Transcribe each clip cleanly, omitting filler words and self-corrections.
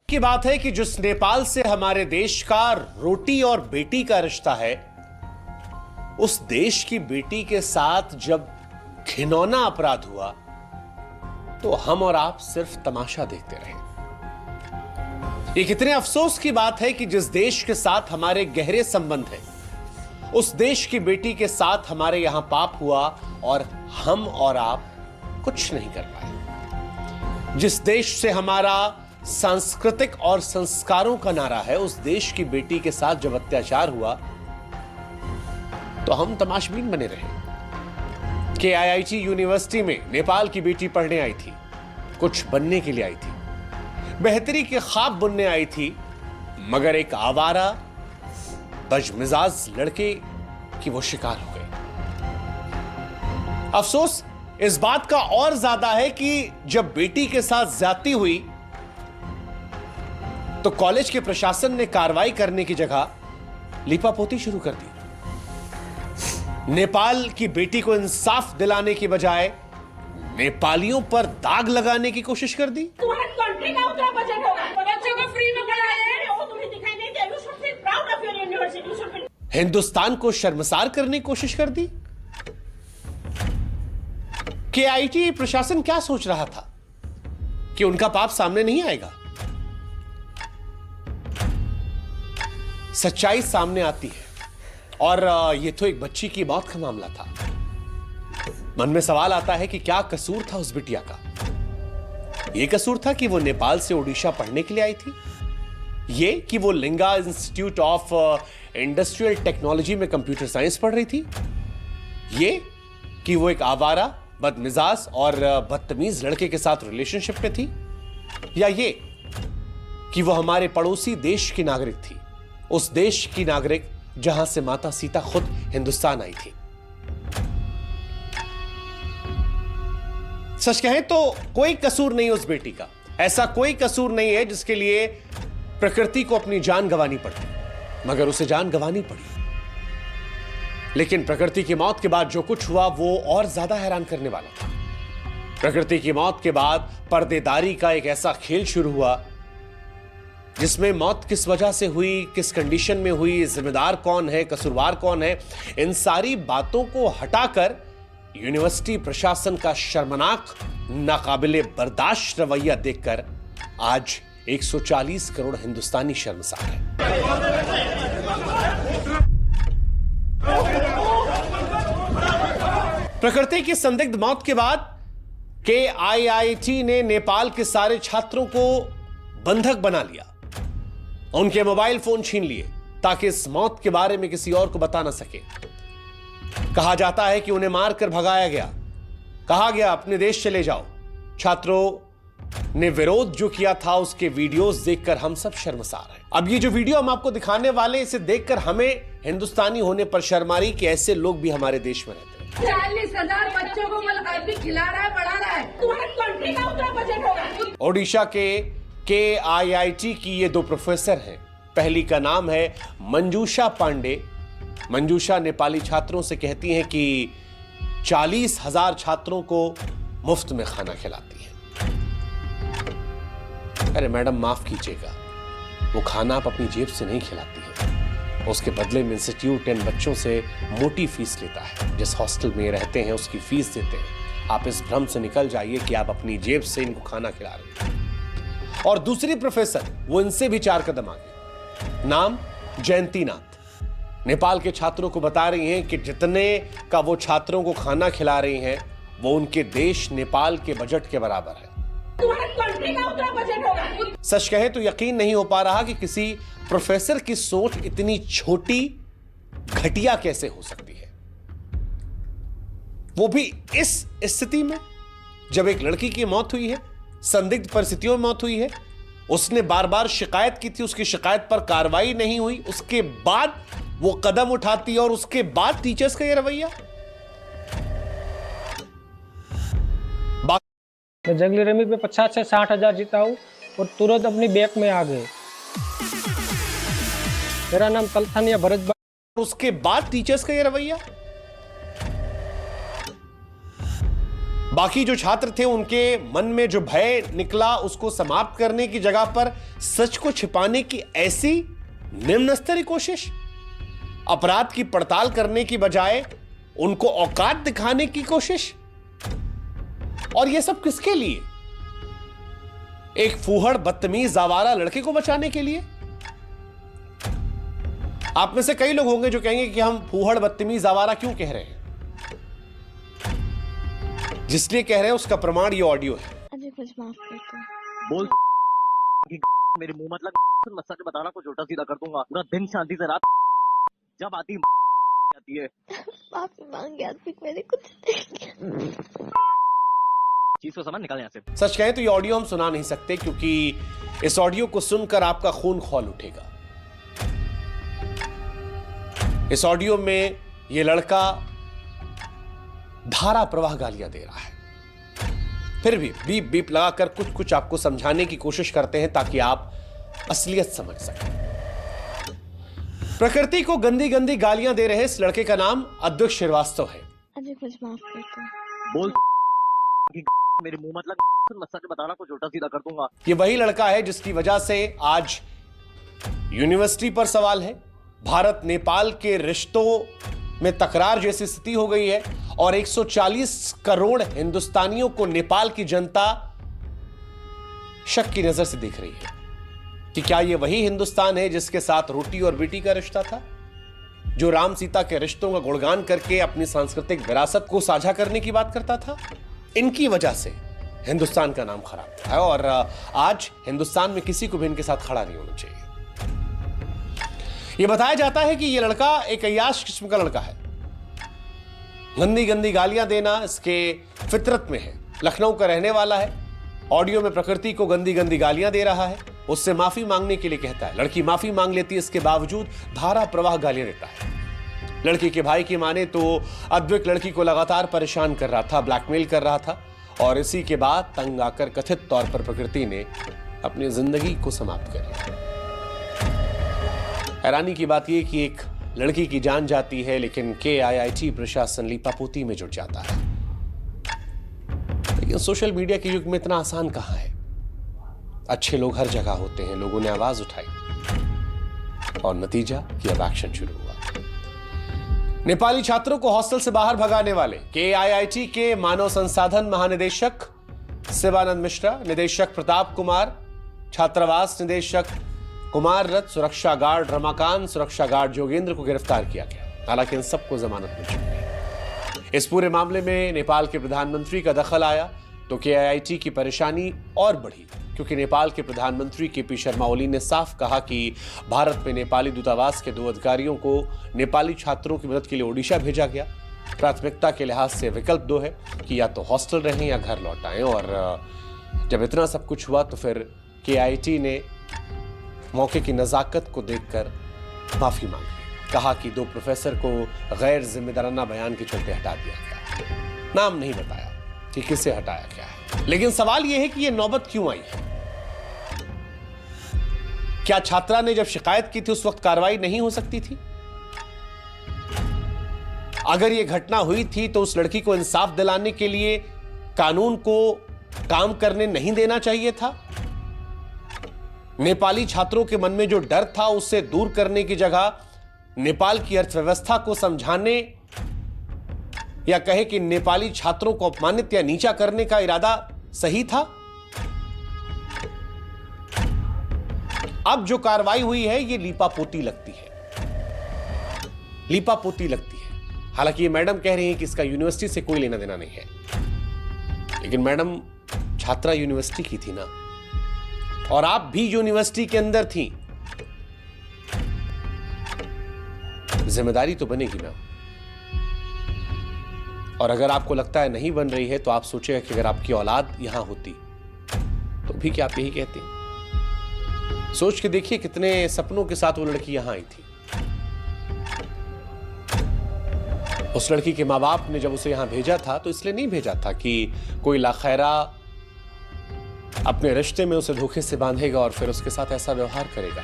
की बात है कि जिस नेपाल से हमारे देश का रोटी और बेटी का रिश्ता है, उस देश की बेटी के साथ जब घिनौना अपराध हुआ तो हम और आप सिर्फ तमाशा देखते रहे। ये कितने अफसोस की बात है कि जिस देश के साथ हमारे गहरे संबंध हैं, उस देश की बेटी के साथ हमारे यहां पाप हुआ और हम और आप कुछ नहीं कर पाए। जिस देश से हमारा सांस्कृतिक और संस्कारों का नारा है, उस देश की बेटी के साथ जब अत्याचार हुआ तो हम तमाशबीन बने रहे। KIIT यूनिवर्सिटी में नेपाल की बेटी पढ़ने आई थी, कुछ बनने के लिए आई थी, बेहतरी के ख्वाब बुनने आई थी, मगर एक आवारा बदमिजाज लड़के की वो शिकार हो गई। अफसोस इस बात का और ज्यादा है कि जब बेटी के साथ ज्यादती हुई तो कॉलेज के प्रशासन ने कार्रवाई करने की जगह लीपापोती शुरू कर दी। नेपाल की बेटी को इंसाफ दिलाने की बजाय नेपालियों पर दाग लगाने की कोशिश कर दी। तुम्हारे कंट्री का उतना बजट होगा, बच्चों को फ्री में पढ़ाया, वो तुम्हें दिखाई नहीं दे। You should feel proud of your university. You should feel... Hindustan को शर्मसार करने की कोशिश कर दी। KIIT प्रशासन क्या सोच रहा था कि उनका पाप सामने नहीं आएगा? सच्चाई सामने आती है और यह तो एक बच्ची की मौत का मामला था। मन में सवाल आता है कि क्या कसूर था उस बिटिया का? यह कसूर था कि वो नेपाल से ओडिशा पढ़ने के लिए आई थी, ये कि वो लिंगा इंस्टीट्यूट ऑफ इंडस्ट्रियल टेक्नोलॉजी में कंप्यूटर साइंस पढ़ रही थी, ये कि वो एक आवारा बदमिजाज और बदतमीज लड़के के साथ रिलेशनशिप में थी, या ये कि वो हमारे पड़ोसी देश की नागरिक थी, उस देश की नागरिक जहां से माता सीता खुद हिंदुस्तान आई थी। सच कहें तो कोई कसूर नहीं उस बेटी का, ऐसा कोई कसूर नहीं है जिसके लिए प्रकृति को अपनी जान गंवानी पड़ती, मगर उसे जान गंवानी पड़ी। लेकिन प्रकृति की मौत के बाद जो कुछ हुआ वो और ज्यादा हैरान करने वाला था। प्रकृति की मौत के बाद पर्देदारी का एक ऐसा खेल शुरू हुआ जिसमें मौत किस वजह से हुई, किस कंडीशन में हुई, जिम्मेदार कौन है, कसूरवार कौन है, इन सारी बातों को हटाकर यूनिवर्सिटी प्रशासन का शर्मनाक, नाकाबिले बर्दाश्त रवैया देखकर आज 140 करोड़ हिंदुस्तानी शर्मसार है। प्रकृति की संदिग्ध मौत के बाद KIIT ने नेपाल के सारे छात्रों को बंधक बना लिया, उनके मोबाइल फोन छीन लिए ताकि इस मौत के बारे में किसी और को बता ना सके। कहा जाता है कि उन्हें मारकर भगाया गया, कहा गया अपने देश चले जाओ। छात्रों ने विरोध जो किया था उसके वीडियोस देखकर हम सब शर्मसार हैं। अब ये जो वीडियो हम आपको दिखाने वाले, इसे देखकर हमें हिंदुस्तानी होने पर शर्म आ रही कि ऐसे लोग भी हमारे देश में रहते हैं। 40,000 बच्चों को अभी खिला रहा है, पढ़ा रहा है। तुम्हारे कंट्री का उतना बजट होगा। ओडिशा के KIIT की ये दो प्रोफेसर हैं। पहली का नाम है मंजूषा पांडे। मंजूषा नेपाली छात्रों से कहती हैं कि 40,000 छात्रों को मुफ्त में खाना खिलाती हैं। अरे मैडम माफ कीजिएगा, वो खाना आप अपनी जेब से नहीं खिलाती है, उसके बदले में इंस्टीट्यूट इन बच्चों से मोटी फीस लेता है। जिस हॉस्टल में रहते हैं उसकी फीस देते हैं। आप इस भ्रम से निकल जाइए कि आप अपनी जेब से इनको खाना खिला रहे हैं। और दूसरी प्रोफेसर, वो इनसे भी 4 कदम आगे, नाम जयंती नाथ, नेपाल के छात्रों को बता रही हैं कि जितने का वो छात्रों को खाना खिला रही हैं वो उनके देश नेपाल के बजट के बराबर है। तुम्हारे कंट्री का उतना बजट होगा। सच कहें तो यकीन नहीं हो पा रहा कि किसी प्रोफेसर की सोच इतनी छोटी, घटिया कैसे हो सकती है, वो भी इस स्थिति में जब एक लड़की की मौत हुई है, संदिग्ध परिस्थितियों में मौत हुई है, उसने बार बार शिकायत की थी, उसकी शिकायत पर कार्रवाई नहीं हुई, उसके बाद वो कदम उठाती है और उसके बाद टीचर्स का ये रवैया। मैं जंगली रमी पे 50 से 60 हजार जीता हूँ और तुरंत अपनी बैक में आ गए। मेरा नाम तलथनिया भरत। उसके बाद टीचर्स का ये रवैया। बाकी जो छात्र थे उनके मन में जो भय निकला उसको समाप्त करने की जगह पर सच को छिपाने की ऐसी निम्न स्तरीय कोशिश, अपराध की पड़ताल करने की बजाय उनको औकात दिखाने की कोशिश। और यह सब किसके लिए? एक फूहड़ बदतमीज आवारा लड़के को बचाने के लिए। आप में से कई लोग होंगे जो कहेंगे कि हम फूहड़ बदतमीज आवारा क्यों कह रहे हैं। जिसलिए कह रहे हैं उसका प्रमाण ये ऑडियो है। अजय कुछ माफ कर दो। बोल कि मेरे मुंह मत लग, सच बताना, कुछ उल्टा सीधा कर दूंगा। पूरा दिन शांति से रात जब आती है माफी मांग गया मेरे कुछ चीज को समझ निकाल यहाँ से। सच कहें तो ये ऑडियो हम सुना नहीं सकते क्योंकि इस ऑडियो को सुनकर आपका खून खौल उठेगा। इस ऑडियो में ये लड़का धारा प्रवाह गालियां दे रहा है, फिर भी बीप बीप लगाकर कुछ कुछ आपको समझाने की कोशिश करते हैं ताकि आप असलियत समझ सकें। प्रकृति को गंदी गंदी गालियां दे रहे इस लड़के का नाम अद्वैत श्रीवास्तव है। अजय कुछ माफ कर दो। बोल कि मेरे मुंह मत लग, सच बताना, कुछ उल्टा सीधा कर दूंगा। ये वही लड़का है जिसकी वजह से आज यूनिवर्सिटी पर सवाल है, भारत नेपाल के रिश्तों में तकरार जैसी स्थिति हो गई है और 140 करोड़ हिंदुस्तानियों को नेपाल की जनता शक की नजर से देख रही है कि क्या यह वही हिंदुस्तान है जिसके साथ रोटी और बेटी का रिश्ता था, जो राम सीता के रिश्तों का गुणगान करके अपनी सांस्कृतिक विरासत को साझा करने की बात करता था। इनकी वजह से हिंदुस्तान का नाम खराब है और आज हिंदुस्तान में किसी को भी इनके साथ खड़ा नहीं होना चाहिए। यह बताया जाता है कि यह लड़का एक अय्याश किस्म का लड़का है, गंदी गंदी गालियां देना इसके फितरत में है, लखनऊ का रहने वाला है। ऑडियो में प्रकृति को गंदी गंदी गालियां दे रहा है, उससे माफी मांगने के लिए कहता है। लड़की माफी मांग लेती है, इसके बावजूद धारा प्रवाह गालियां देता है। लड़की के भाई की माने तो अद्वैत लड़की को लगातार परेशान कर रहा था, ब्लैकमेल कर रहा था और इसी के बाद तंग आकर कथित तौर पर प्रकृति ने अपनी जिंदगी को समाप्त कर लिया। हैरानी की बात यह कि एक लड़की की जान जाती है लेकिन KIIT प्रशासन लीपापोती में जुट जाता है। लेकिन सोशल मीडिया के युग में इतना आसान कहां है। अच्छे लोग हर जगह होते हैं, लोगों ने आवाज उठाई और नतीजा कि अब एक्शन शुरू हुआ। नेपाली छात्रों को हॉस्टल से बाहर भगाने वाले KIIT के मानव संसाधन महानिदेशक शिवानंद मिश्रा, निदेशक प्रताप कुमार, छात्रावास निदेशक कुमार रथ, सुरक्षा गार्ड रमाकांत, सुरक्षा गार्ड जोगेंद्र को गिरफ्तार किया गया। हालांकि इन सबको जमानत मिल चुकी है। इस पूरे मामले में नेपाल के प्रधानमंत्री का दखल आया तो KIIT की परेशानी और बढ़ी क्योंकि नेपाल के प्रधानमंत्री KP शर्मा ओली ने साफ कहा कि भारत में नेपाली दूतावास के 2 अधिकारियों को नेपाली छात्रों की मदद के लिए ओडिशा भेजा गया। प्राथमिकता के लिहाज से विकल्प 2 है कि या तो हॉस्टल रहें या घर लौट आएं। और जब इतना सब कुछ हुआ तो फिर KIIT ने मौके की नजाकत को देखकर माफी मांगी, कहा कि 2 प्रोफेसर को गैर जिम्मेदाराना बयान के चलते हटा दिया गया। नाम नहीं बताया कि किसे हटाया गया है, लेकिन सवाल यह है कि यह नौबत क्यों आई है। क्या छात्रा ने जब शिकायत की थी उस वक्त कार्रवाई नहीं हो सकती थी? अगर यह घटना हुई थी तो उस लड़की को इंसाफ दिलाने के लिए कानून को काम करने नहीं देना चाहिए था? नेपाली छात्रों के मन में जो डर था उससे दूर करने की जगह नेपाल की अर्थव्यवस्था को समझाने या कहे कि नेपाली छात्रों को अपमानित या नीचा करने का इरादा सही था? अब जो कार्रवाई हुई है ये लीपापोती लगती है, लीपापोती लगती है। हालांकि ये मैडम कह रही हैं कि इसका यूनिवर्सिटी से कोई लेना देना नहीं है, लेकिन मैडम छात्रा यूनिवर्सिटी की थी ना, और आप भी यूनिवर्सिटी के अंदर थी। जिम्मेदारी तो बनेगी ना। और अगर आपको लगता है नहीं बन रही है तो आप सोचिएगा कि अगर आपकी औलाद यहां होती तो भी क्या आप यही कहते? सोच के देखिए कितने सपनों के साथ वो लड़की यहां आई थी। उस लड़की के माँ बाप ने जब उसे यहां भेजा था तो इसलिए नहीं भेजा था कि कोई लाखैरा अपने रिश्ते में उसे धोखे से बांधेगा और फिर उसके साथ ऐसा व्यवहार करेगा।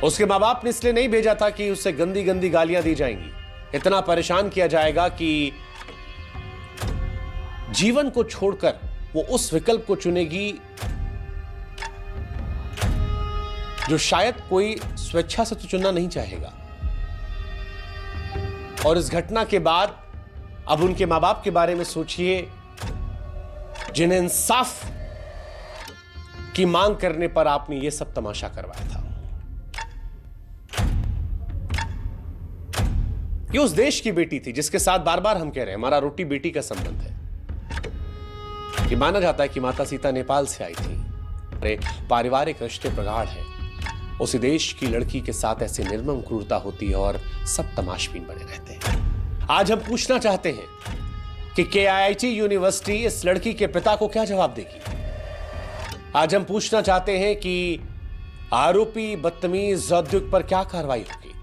उसके माँ बाप ने इसलिए नहीं भेजा था कि उससे गंदी गंदी गालियां दी जाएंगी, इतना परेशान किया जाएगा कि जीवन को छोड़कर वो उस विकल्प को चुनेगी जो शायद कोई स्वेच्छा से तो चुनना नहीं चाहेगा। और इस घटना के बाद अब उनके मां बाप के बारे में सोचिए, जिन्हें इंसाफ की मांग करने पर आपने यह सब तमाशा करवाया था। ये उस देश की बेटी थी जिसके साथ बार बार हम कह रहे हैं हमारा रोटी बेटी का संबंध है। कि माना जाता है कि माता सीता नेपाल से आई थी, अरे पारिवारिक रिश्ते प्रगाढ़ हैं। उसी देश की लड़की के साथ ऐसी निर्मम क्रूरता होती है और सब तमाशबीन बने रहते हैं। आज हम पूछना चाहते हैं कि KIIT यूनिवर्सिटी इस लड़की के पिता को क्या जवाब देगी। आज हम पूछना चाहते हैं कि आरोपी बदतमीज औद्योगिक पर क्या कार्रवाई होगी।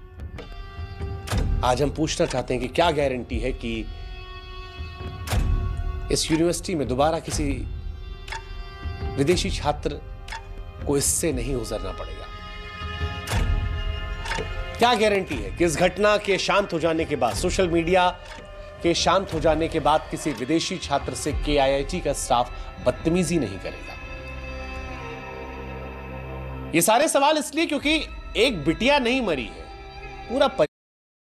आज हम पूछना चाहते हैं कि क्या गारंटी है कि इस यूनिवर्सिटी में दोबारा किसी विदेशी छात्र को इससे नहीं गुजरना पड़ेगा। क्या गारंटी है कि इस घटना के शांत हो जाने के बाद, सोशल मीडिया के शांत हो जाने के बाद किसी विदेशी छात्र से KIIT का स्टाफ बदतमीजी नहीं करेगा। ये सारे सवाल इसलिए क्योंकि एक बिटिया नहीं मरी है, पूरा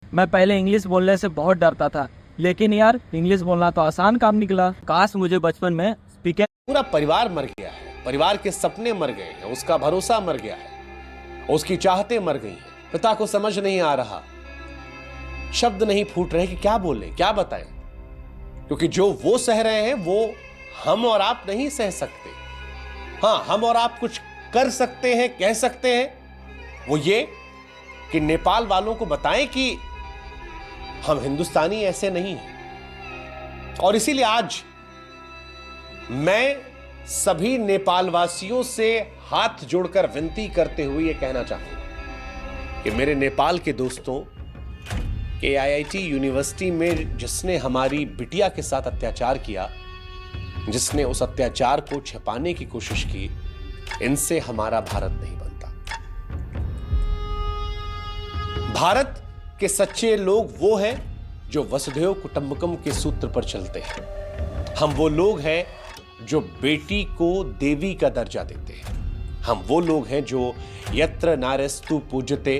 मैं पहले इंग्लिश बोलने से बहुत डरता था, लेकिन यार इंग्लिश बोलना तो आसान काम निकला। काश मुझे बचपन में स्पीकर। पूरा परिवार मर गया है, परिवार के सपने मर गए हैं, उसका भरोसा मर गया है, उसकी चाहतें मर गई हैं। पिता को समझ नहीं आ रहा, शब्द नहीं फूट रहे कि क्या बोले, क्या बताएं, क्योंकि जो वो सह रहे हैं वो हम और आप नहीं सह सकते। हां, हम और आप कुछ कर सकते हैं, कह सकते हैं, वो ये कि नेपाल वालों को बताएं कि हम हिंदुस्तानी ऐसे नहीं हैं। और इसीलिए आज मैं सभी नेपाल वासियों से हाथ जोड़कर विनती करते हुए यह कहना चाहूंगा कि मेरे नेपाल के दोस्तों, KIIT यूनिवर्सिटी में जिसने हमारी बिटिया के साथ अत्याचार किया, जिसने उस अत्याचार को छिपाने की कोशिश की, इनसे हमारा भारत नहीं बनता। भारत के सच्चे लोग वो हैं जो वसुधैव कुटुंबकम के सूत्र पर चलते हैं। हम वो लोग हैं जो बेटी को देवी का दर्जा देते हैं। हम वो लोग हैं जो यत्र नार्यस्तु पूज्यते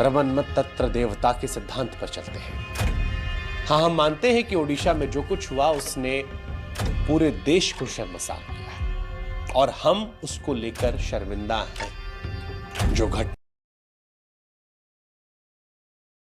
रमन्मत तत्र देवता के सिद्धांत पर चलते हैं। हाँ, हम मानते हैं कि ओडिशा में जो कुछ हुआ उसने पूरे देश को शर्मसार किया है और हम उसको लेकर शर्मिंदा हैं। जो घटना